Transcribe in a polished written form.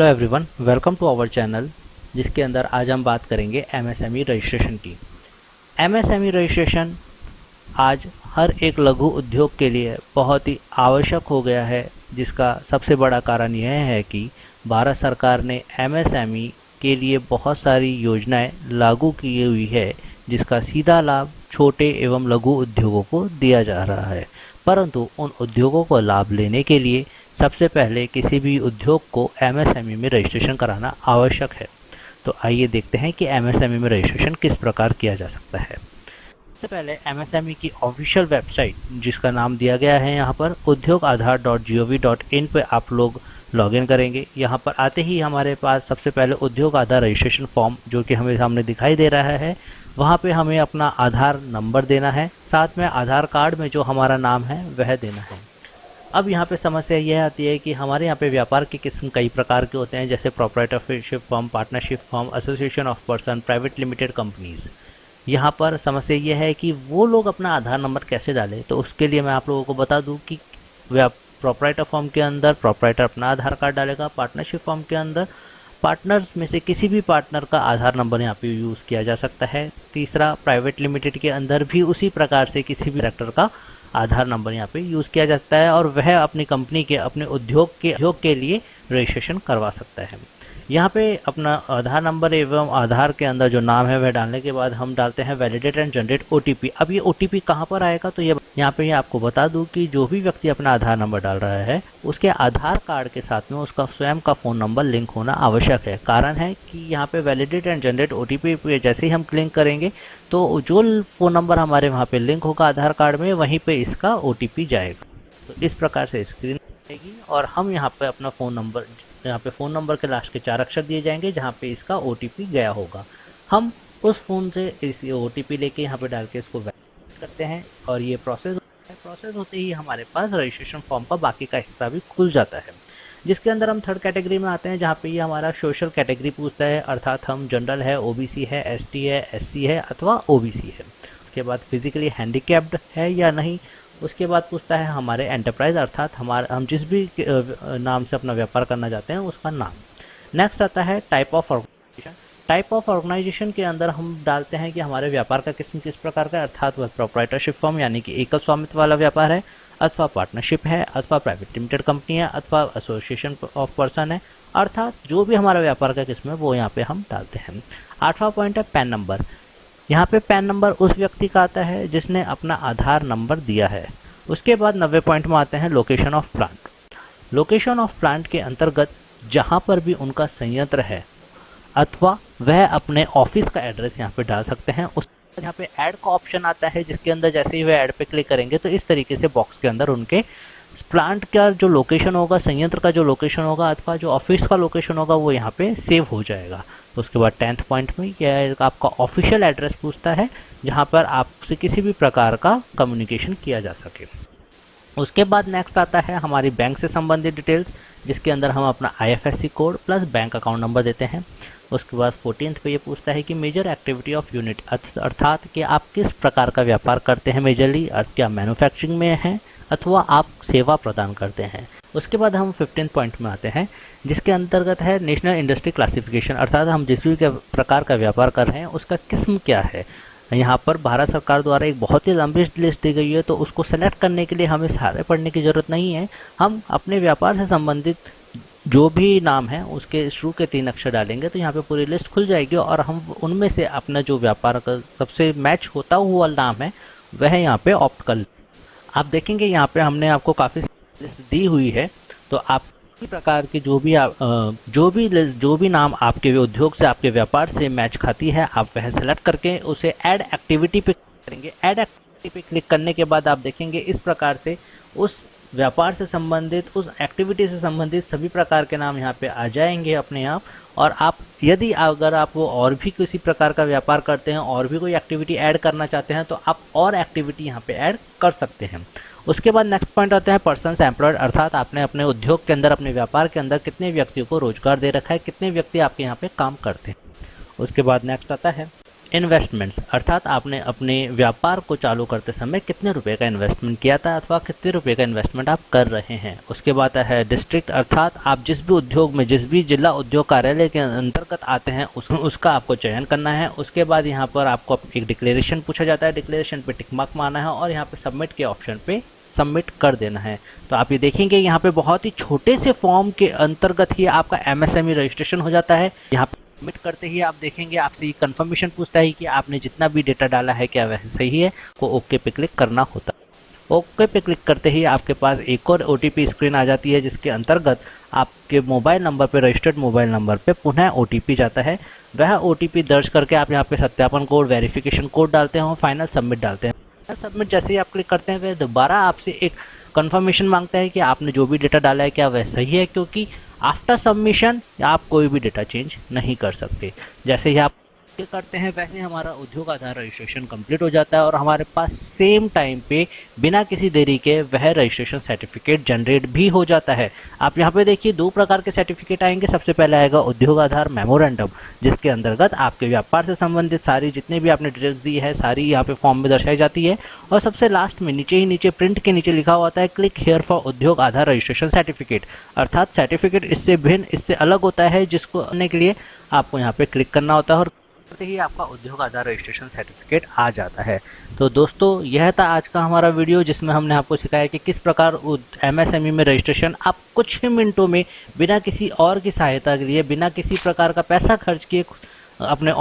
Hello everyone, welcome to our channel जिसके अंदर आज हम बात करेंगे एमएसएमई रजिस्ट्रेशन की। एमएसएमई रजिस्ट्रेशन आज हर एक लघु उद्योग के लिए बहुत ही आवश्यक हो गया है, जिसका सबसे बड़ा कारण यह है कि भारत सरकार ने एमएसएमई के लिए बहुत सारी योजनाएं लागू की हुई है, जिसका सीधा लाभ छोटे एवं लघु उद्योगों को दिया जा रहा है। परंतु उन उद्योगों को लाभ लेने के लिए सबसे पहले किसी भी उद्योग को एमएसएमई में रजिस्ट्रेशन कराना आवश्यक है। तो आइए देखते हैं कि एमएसएमई में रजिस्ट्रेशन किस प्रकार किया जा सकता है। सबसे पहले एमएसएमई की ऑफिशियल वेबसाइट, जिसका नाम दिया गया है यहाँ पर udyogAadhar.gov.in पे आप लोग लॉगिन करेंगे। यहाँ पर आते ही हमारे पास सबसे पहले उद्योग आधार रजिस्ट्रेशन फॉर्म, जो कि हमें सामने दिखाई दे रहा है, वहाँ पे हमें अपना आधार नंबर देना है, साथ में आधार कार्ड में जो हमारा नाम है वह देना है। अब यहाँ पे समस्या यह आती है कि हमारे यहाँ पे व्यापार की किस्म कई प्रकार के होते हैं, जैसे proprietorship firm, partnership firm, association of person, private limited companies. यहाँ पर समस्या यह है कि वो लोग अपना आधार नंबर कैसे डालें। तो उसके लिए मैं आप लोगों को बता दूं कि प्रोप्राइटर फर्म के अंदर प्रोप्राइटर अपना आधार कार्ड डालेगा, पार्टनरशिप फर्म के अंदर पार्टनर्स में से किसी भी पार्टनर का आधार नंबर यहाँ पे यूज़ किया जा सकता है। तीसरा, प्राइवेट लिमिटेड के अंदर भी उसी प्रकार से किसी भी डायरेक्टर का आधार नंबर यहाँ पे यूज़ किया जाता है और वह अपनी कंपनी के, अपने उद्योग के लिए रजिस्ट्रेशन करवा सकता है। यहाँ पे अपना आधार नंबर एवं आधार के अंदर जो नाम है वह डालने के बाद हम डालते हैं वैलिडेट एंड जनरेट ओटीपी। अब ये ओटीपी कहाँ पर आएगा, तो ये यहाँ पे आपको बता दूं कि जो भी व्यक्ति अपना आधार नंबर डाल रहा है उसके आधार कार्ड के साथ में उसका स्वयं का फ़ोन नंबर लिंक होना आवश्यक है। कारण है कि यहाँ पे वैलिडेट एंड जनरेट ओटीपी पे जैसे ही हम क्लिक करेंगे तो जो फ़ोन नंबर हमारे वहाँ पे लिंक होगा आधार कार्ड में, वहीं पे इसका ओटीपी जाएगा। तो इस प्रकार से स्क्रीन आएगी और हम यहाँ पे अपना फ़ोन नंबर, यहाँ पे फ़ोन नंबर के लास्ट के 4 अक्षर दिए जाएंगे जहाँ पे इसका ओटीपी गया होगा। हम उस फ़ोन से इस ओटीपी लेके यहाँ पे डाल के इसको वैलिडेट करते हैं और ये प्रोसेस होते ही हमारे पास रजिस्ट्रेशन फॉर्म का बाकी का हिस्सा भी खुल जाता है, जिसके अंदर हम थर्ड कैटेगरी में आते हैं, जहाँ पे ये हमारा सोशल कैटेगरी पूछता है, अर्थात हम जनरल है, ओबीसी है, एसटी है, एससी है अथवा ओबीसी है। उसके बाद फिजिकली हैंडीकैप्ड है या नहीं। उसके बाद पूछता है हमारे एंटरप्राइज, अर्थात हम जिस भी नाम से अपना व्यापार करना चाहते हैं उसका नाम। नेक्स्ट आता है type of organisation. Type of organisation के अंदर हम डालते हैं कि हमारे व्यापार का किस्म किस प्रकार का है, अर्थात वह प्रोप्राइटरशिप फर्म यानी कि एकल स्वामित्व वाला व्यापार है, अथवा पार्टनरशिप है, अथवा प्राइवेट लिमिटेड कंपनी है, अथवा एसोसिएशन ऑफ पर्सन है। अर्थात जो भी हमारा व्यापार का किस्म है वो यहाँ पे हम डालते हैं। 8वां पॉइंट है पैन नंबर। यहाँ पे पैन नंबर उस व्यक्ति का आता है जिसने अपना आधार नंबर दिया है। उसके बाद 90 पॉइंट में आते हैं location of plant. Location of plant के अंतर्गत जहाँ पर भी उनका संयंत्र है अथवा वह अपने ऑफिस का एड्रेस यहाँ पे डाल सकते हैं। उस यहाँ पे ऐड का ऑप्शन आता है, जिसके अंदर जैसे ही वह ऐड पे क्लिक करेंगे तो इस तरीके से बॉक्स के अंदर उनके प्लांट का जो लोकेशन होगा, संयंत्र का जो लोकेशन होगा अथवा जो ऑफिस का लोकेशन होगा वो यहाँ पे सेव हो जाएगा। तो उसके बाद 10th पॉइंट में यह आपका ऑफिशियल एड्रेस पूछता है, जहाँ पर आपसे किसी भी प्रकार का कम्युनिकेशन किया जा सके। उसके बाद नेक्स्ट आता है हमारी बैंक से संबंधित डिटेल्स, जिसके अंदर हम अपना IFSC code plus bank account number देते हैं। उसके बाद 14th पे ये पूछता है कि मेजर एक्टिविटी ऑफ यूनिट, अर्थात कि आप किस प्रकार का व्यापार करते हैं मेजरली, क्या मैन्युफैक्चरिंग में है अथवा आप सेवा प्रदान करते हैं। उसके बाद हम 15th पॉइंट में आते हैं, जिसके अंतर्गत है नेशनल इंडस्ट्री क्लासिफिकेशन, अर्थात हम जिस भी प्रकार का व्यापार कर रहे हैं उसका किस्म क्या है। यहाँ पर भारत सरकार द्वारा एक बहुत ही लंबी लिस्ट दी गई है, तो उसको सेलेक्ट करने के लिए हमें सारे पढ़ने की जरूरत नहीं है। हम अपने व्यापार से संबंधित जो भी नाम है उसके शुरू के 3 अक्षर डालेंगे तो यहाँ पे पूरी लिस्ट खुल जाएगी और हम उनमें से अपना जो व्यापार का सबसे मैच होता हुआ नाम है वह यहाँ पे ऑप्ट कर। आप देखेंगे यहाँ पे हमने आपको काफ़ी लिस्ट दी हुई है, तो आप इसी प्रकार की जो भी नाम आपके उद्योग से, आपके व्यापार से मैच खाती है, आप वह सेलेक्ट करके उसे ऐड एक्टिविटी पे करेंगे। ऐड एक्टिविटी पे क्लिक करने के बाद आप देखेंगे इस प्रकार से उस व्यापार से संबंधित, उस एक्टिविटी से संबंधित सभी प्रकार के नाम यहाँ पे आ जाएंगे अपने आप। और आप अगर आप वो और भी किसी प्रकार का व्यापार करते हैं और भी कोई एक्टिविटी ऐड करना चाहते हैं तो आप और एक्टिविटी यहाँ पे ऐड कर सकते हैं। उसके बाद नेक्स्ट पॉइंट आता है पर्सन्स एम्प्लॉयड, अर्थात आपने अपने उद्योग के अंदर, अपने व्यापार के अंदर कितने व्यक्तियों को रोजगार दे रखा है, कितने व्यक्ति आपके यहाँ पे काम करते हैं। उसके बाद नेक्स्ट आता है इन्वेस्टमेंट्स अर्थात आपने अपने व्यापार को चालू करते समय कितने रुपए का इन्वेस्टमेंट किया था अथवा कितने रुपए का इन्वेस्टमेंट आप कर रहे हैं। उसके बाद है डिस्ट्रिक्ट अर्थात आप जिस भी उद्योग में जिस भी जिला उद्योग कार्यालय के अंतर्गत आते हैं उसका आपको चयन करना है। उसके बाद यहाँ पर आपको एक डिक्लेरेशन पूछा जाता है, डिक्लेरेशन पे टिक मार्क मारना है और यहाँ पे सबमिट के ऑप्शन पे सबमिट कर देना है। तो आप ये देखेंगे यहाँ पे बहुत ही छोटे से फॉर्म के अंतर्गत ही आपका एमएसएमई रजिस्ट्रेशन हो जाता है। यहाँ पे सबमिट करते ही आप देखेंगे आपसे ये कंफर्मेशन पूछता है कि आपने जितना भी डेटा डाला है क्या वह सही है, को ओके पे क्लिक करना होता है। ओके पे क्लिक करते ही आपके पास एक और ओटीपी स्क्रीन आ जाती है जिसके अंतर्गत आपके मोबाइल नंबर पे रजिस्टर्ड मोबाइल नंबर पे पुनः ओटीपी जाता है। वह ओटीपी दर्ज करके आप यहाँ पे सत्यापन कोड वेरिफिकेशन कोड डालते हैं और फाइनल सबमिट डालते हैं। सबमिट जैसे ही आप क्लिक करते हैं वह दोबारा आपसे एक कंफर्मेशन मांगता है कि आपने जो भी डेटा डाला है क्या वह सही है, क्योंकि आफ्टर सबमिशन आप कोई भी डेटा चेंज नहीं कर सकते। जैसे ही आप करते हैं वैसे हमारा उद्योग आधार रजिस्ट्रेशन कंप्लीट हो जाता है और हमारे पास सेम टाइम पे बिना किसी देरी के वह रजिस्ट्रेशन सर्टिफिकेट जनरेट भी हो जाता है। आप यहाँ पे देखिए दो प्रकार के सर्टिफिकेट आएंगे। सबसे पहले आएगा उद्योग आधार मेमोरेंडम, जिसके अंतर्गत आपके व्यापार से संबंधित सारी जितने भी आपने डिटेल्स दी है सारी यहाँ पे फॉर्म में दर्शाई जाती है। और सबसे लास्ट में नीचे प्रिंट के नीचे लिखा हुआ होता है क्लिक हियर फॉर उद्योग आधार रजिस्ट्रेशन सर्टिफिकेट, अर्थात सर्टिफिकेट इससे भिन्न इससे अलग होता है जिसको करने के लिए आपको यहाँ पे क्लिक करना होता है और करते ही आपका उद्योग आधार रजिस्ट्रेशन सर्टिफिकेट आ जाता है। तो दोस्तों यह था आज का हमारा वीडियो जिसमें हमने आपको सिखाया कि किस प्रकार एमएसएमई में रजिस्ट्रेशन आप कुछ ही मिनटों में बिना किसी और की सहायता के लिए बिना किसी प्रकार का पैसा खर्च किए अपने